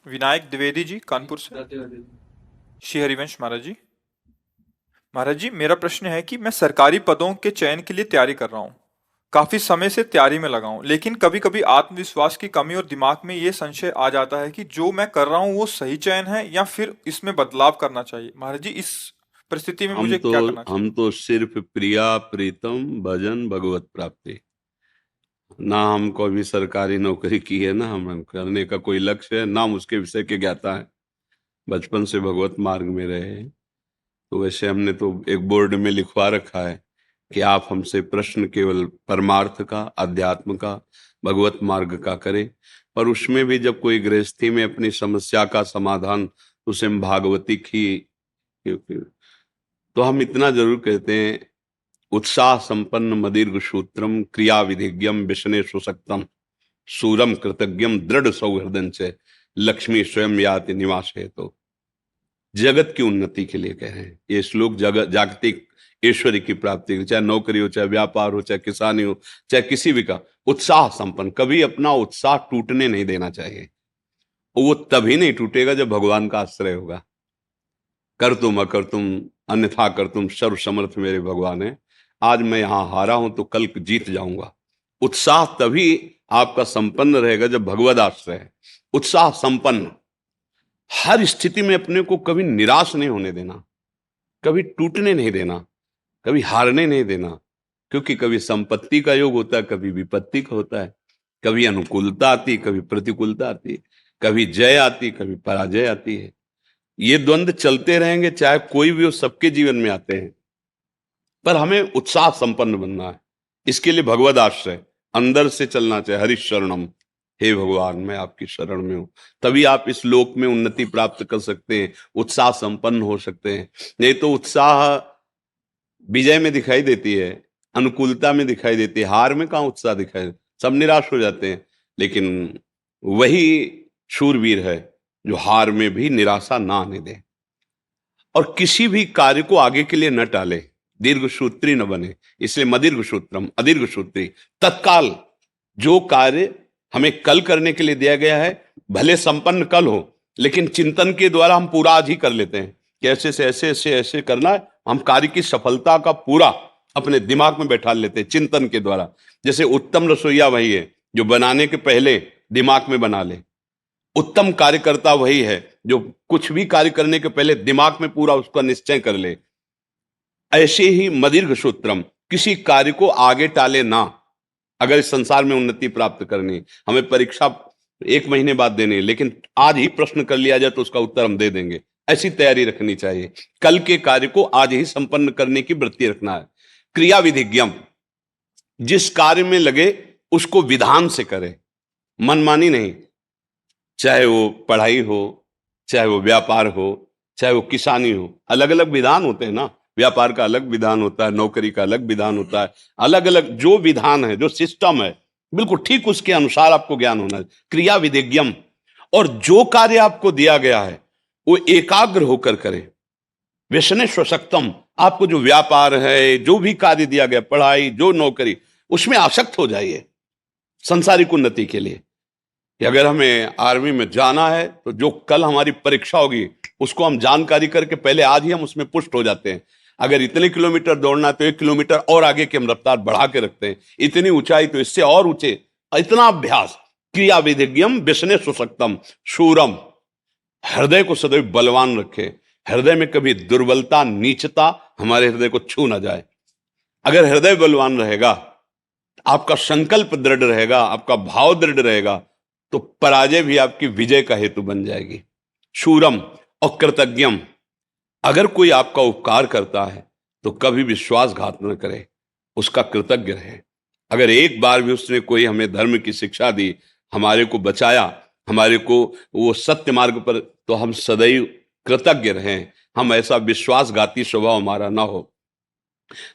विनायक द्विवेदी जी कानपुर से। श्री हरिवंश महाराज जी। महाराज जी, मेरा प्रश्न है कि मैं सरकारी पदों के चयन के लिए तैयारी कर रहा हूँ। काफी समय से तैयारी में लगा हूँ, लेकिन कभी कभी आत्मविश्वास की कमी और दिमाग में ये संशय आ जाता है कि जो मैं कर रहा हूँ वो सही चयन है या फिर इसमें बदलाव करना चाहिए। महाराज जी, इस परिस्थिति में हम मुझे तो क्या करना हम चाहिए? तो सिर्फ प्रिया प्रीतम भजन भगवत प्राप्ति। ना हमको अभी सरकारी नौकरी की है, ना हम करने का कोई लक्ष्य है, ना हम उसके विषय के ज्ञाता है। बचपन से भगवत मार्ग में रहे हैं। तो वैसे हमने तो एक बोर्ड में लिखवा रखा है कि आप हमसे प्रश्न केवल परमार्थ का, अध्यात्म का, भगवत मार्ग का करें। पर उसमें भी जब कोई गृहस्थी में अपनी समस्या का समाधान उसे हम भागवती की, तो हम इतना जरूर कहते हैं, उत्साह संपन्न मदीर्घ सूत्रम क्रिया विधिज्ञम विष्णे सुसक्तम सूरम कृतज्ञम दृढ़ सौहृदन से लक्ष्मी स्वयं याति निवास है। तो जगत की उन्नति के लिए कह रहे हैं ये श्लोक। जगत जागतिक ईश्वरी की प्राप्ति, चाहे नौकरी हो, चाहे व्यापार हो, चाहे किसानी हो, चाहे किसी भी का उत्साह संपन्न, कभी अपना उत्साह टूटने नहीं देना चाहिए। वो तभी नहीं टूटेगा जब भगवान का आश्रय होगा। कर तुम अकर तुम अन्यथा कर तुम सर्व समर्थ मेरे भगवान है। आज मैं यहां हारा हूं तो कल जीत जाऊंगा। उत्साह तभी आपका संपन्न रहेगा जब भगवद आश्रय है। उत्साह संपन्न, हर स्थिति में अपने को कभी निराश नहीं होने देना, कभी टूटने नहीं देना, कभी हारने नहीं देना। क्योंकि कभी संपत्ति का योग होता है, कभी विपत्ति का होता है, कभी अनुकूलता आती, कभी प्रतिकूलता आती, कभी जय आती, कभी पराजय आती है। ये द्वंद्व चलते रहेंगे, चाहे कोई भी हो, सबके जीवन में आते हैं। पर हमें उत्साह संपन्न बनना है। इसके लिए भगवद आश्रय अंदर से चलना चाहिए। हरि शरणम, हे भगवान मैं आपकी शरण में हूं। तभी आप इस लोक में उन्नति प्राप्त कर सकते हैं, उत्साह संपन्न हो सकते हैं। नहीं तो उत्साह विजय में दिखाई देती है, अनुकूलता में दिखाई देती है, हार में कहाँ उत्साह दिखाई, सब निराश हो जाते हैं। लेकिन वही शूरवीर है जो हार में भी निराशा ना आने दे और किसी भी कार्य को आगे के लिए न टाले, दीर्घ सूत्री न बने। इसलिए मदीर्घ सूत्रम अदीर्घ सूत्री, तत्काल जो कार्य हमें कल करने के लिए दिया गया है, भले संपन्न कल हो, लेकिन चिंतन के द्वारा हम पूरा आज ही कर लेते हैं कि ऐसे से ऐसे ऐसे ऐसे करना है। हम कार्य की सफलता का पूरा अपने दिमाग में बैठा लेते हैं चिंतन के द्वारा। जैसे उत्तम रसोईया वही है जो बनाने के पहले दिमाग में बना ले। उत्तम कार्यकर्ता वही है जो कुछ भी कार्य करने के पहले दिमाग में पूरा उसका निश्चय कर ले। ऐसे ही मदीर्घ सूत्रम, किसी कार्य को आगे टाले ना। अगर इस संसार में उन्नति प्राप्त करनी, हमें परीक्षा 1 महीने बाद देनी है, लेकिन आज ही प्रश्न कर लिया जाए तो उसका उत्तर हम दे देंगे, ऐसी तैयारी रखनी चाहिए। कल के कार्य को आज ही संपन्न करने की वृत्ति रखना है। क्रिया विधिज्ञम, जिस कार्य में लगे उसको विधान से करे, मनमानी नहीं। चाहे वो पढ़ाई हो, चाहे वो व्यापार हो, चाहे वो किसानी हो, अलग अलग विधान होते हैं ना। व्यापार का अलग विधान होता है, नौकरी का अलग विधान होता है। अलग अलग जो विधान है, जो सिस्टम है, बिल्कुल ठीक उसके अनुसार आपको ज्ञान होना है। क्रिया विधिज्ञम, और जो कार्य आपको दिया गया है वो एकाग्र होकर करे। व्यसने स्वशक्तम, आपको जो व्यापार है, जो भी कार्य दिया गया, पढ़ाई, जो नौकरी, उसमें आसक्त हो जाइए संसारिक उन्नति के लिए। कि अगर हमें आर्मी में जाना है तो जो कल हमारी परीक्षा होगी उसको हम जानकारी करके पहले आज ही हम उसमें पुष्ट हो जाते हैं। अगर इतने किलोमीटर दौड़ना है तो 1 किलोमीटर और आगे की हम रफ्तार बढ़ा के रखते हैं, इतनी ऊंचाई तो इससे और ऊंचे, इतना अभ्यास। क्रिया विधिज्ञम व्यसने सुसक्तम शूरम, हृदय को सदैव बलवान रखे। हृदय में कभी दुर्बलता, नीचता हमारे हृदय को छू ना जाए। अगर हृदय बलवान रहेगा, आपका संकल्प दृढ़ रहेगा, आपका भाव दृढ़ रहेगा, तो पराजय भी आपकी विजय का हेतु बन जाएगी। शूरम और कृतज्ञम, अगर कोई आपका उपकार करता है तो कभी विश्वासघात न करे, उसका कृतज्ञ रहे। अगर एक बार भी उसने कोई हमें धर्म की शिक्षा दी, हमारे को बचाया, हमारे को वो सत्य मार्ग पर, तो हम सदैव कृतज्ञ रहें। हम ऐसा विश्वासघाती स्वभाव हमारा ना हो।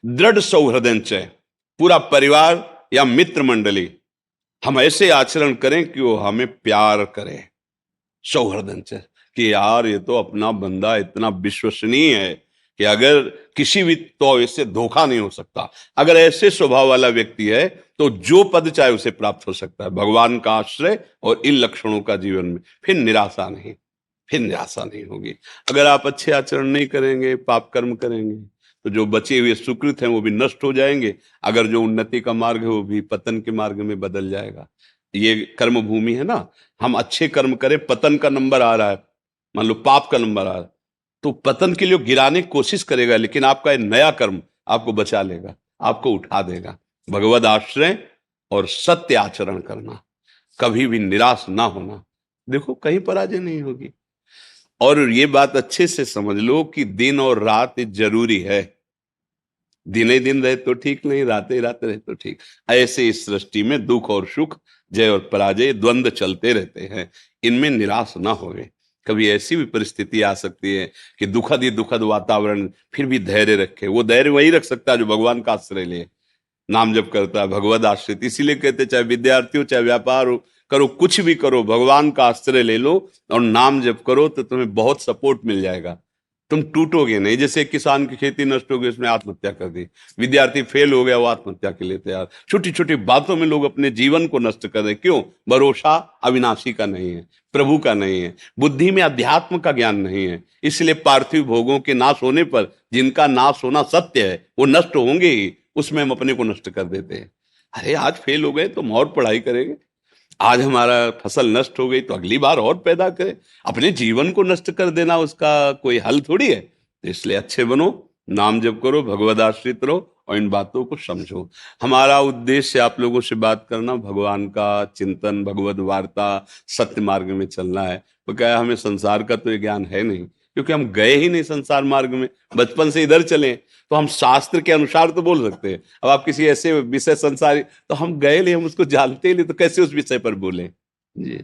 दृढ़ सौहृदय, पूरा परिवार या मित्र मंडली, हम ऐसे आचरण करें कि वो हमें प्यार करे। सौहृदय कि यार ये तो अपना बंदा इतना विश्वसनीय है कि अगर किसी भी तो इससे धोखा नहीं हो सकता। अगर ऐसे स्वभाव वाला व्यक्ति है तो जो पद चाहे उसे प्राप्त हो सकता है। भगवान का आश्रय और इन लक्षणों का जीवन में, फिर निराशा नहीं, फिर निराशा नहीं होगी। अगर आप अच्छे आचरण नहीं करेंगे, पाप कर्म करेंगे, तो जो बचे हुए सुकृत हैं वो भी नष्ट हो जाएंगे। अगर जो उन्नति का मार्ग है वो भी पतन के मार्ग में बदल जाएगा। ये कर्म भूमि है ना, हम अच्छे कर्म करें, पतन का नंबर आ रहा है, मान लो पाप का नंबर आ रहा है, तो पतन के लिए गिराने की कोशिश करेगा, लेकिन आपका नया कर्म आपको बचा लेगा, आपको उठा देगा। भगवद आश्रय और सत्य आचरण करना, कभी भी निराश ना होना, देखो कहीं पराजय नहीं होगी। और ये बात अच्छे से समझ लो कि दिन और रात जरूरी है। दिन ही दिन रहे तो ठीक नहीं, रात ही रात रहे तो ठीक। ऐसे इस सृष्टि में दुख और सुख, जय और पराजय, द्वंद्व चलते रहते हैं। इनमें निराश ना होवे। कभी ऐसी भी परिस्थिति आ सकती है कि दुखद ही दुखद वातावरण, फिर भी धैर्य रखे। वो धैर्य वही रख सकता है जो भगवान का आश्रय ले, नाम जप करता है, भगवद आश्रित। इसीलिए कहते चाहे विद्यार्थी हो, चाहे व्यापार हो, करो कुछ भी करो, भगवान का आश्रय ले लो और नाम जप करो, तो तुम्हें बहुत सपोर्ट मिल जाएगा। तुम टूटोगे नहीं। जैसे किसान की खेती नष्ट हो गई, उसने आत्महत्या कर दी, विद्यार्थी फेल हो गया, वो आत्महत्या के लिए तैयार। छोटी छोटी बातों में लोग अपने जीवन को नष्ट कर रहे। क्यों? भरोसा अविनाशी का नहीं है, प्रभु का नहीं है, बुद्धि में अध्यात्म का ज्ञान नहीं है। इसलिए पार्थिव भोगों के नाश होने पर, जिनका नाश होना सत्य है, वो नष्ट होंगे ही, उसमें हम अपने को नष्ट कर देते हैं। अरे आज फेल हो गए तो हम और पढ़ाई करेंगे, आज हमारा फसल नष्ट हो गई तो अगली बार और पैदा करें। अपने जीवन को नष्ट कर देना उसका कोई हल थोड़ी है। तो इसलिए अच्छे बनो, नाम जप करो, भगवद आश्रित रहो और इन बातों को समझो। हमारा उद्देश्य आप लोगों से बात करना, भगवान का चिंतन, भगवद वार्ता, सत्य मार्ग में चलना है। तो क्या है, हमें संसार का तो ये ज्ञान है नहीं, क्योंकि हम गए ही नहीं संसार मार्ग में, बचपन से इधर चले। तो हम शास्त्र के अनुसार तो बोल सकते हैं। अब आप किसी ऐसे विषय संसारी, तो हम गए नहीं, हम उसको जानते ही नहीं, तो कैसे उस विषय पर बोले जी।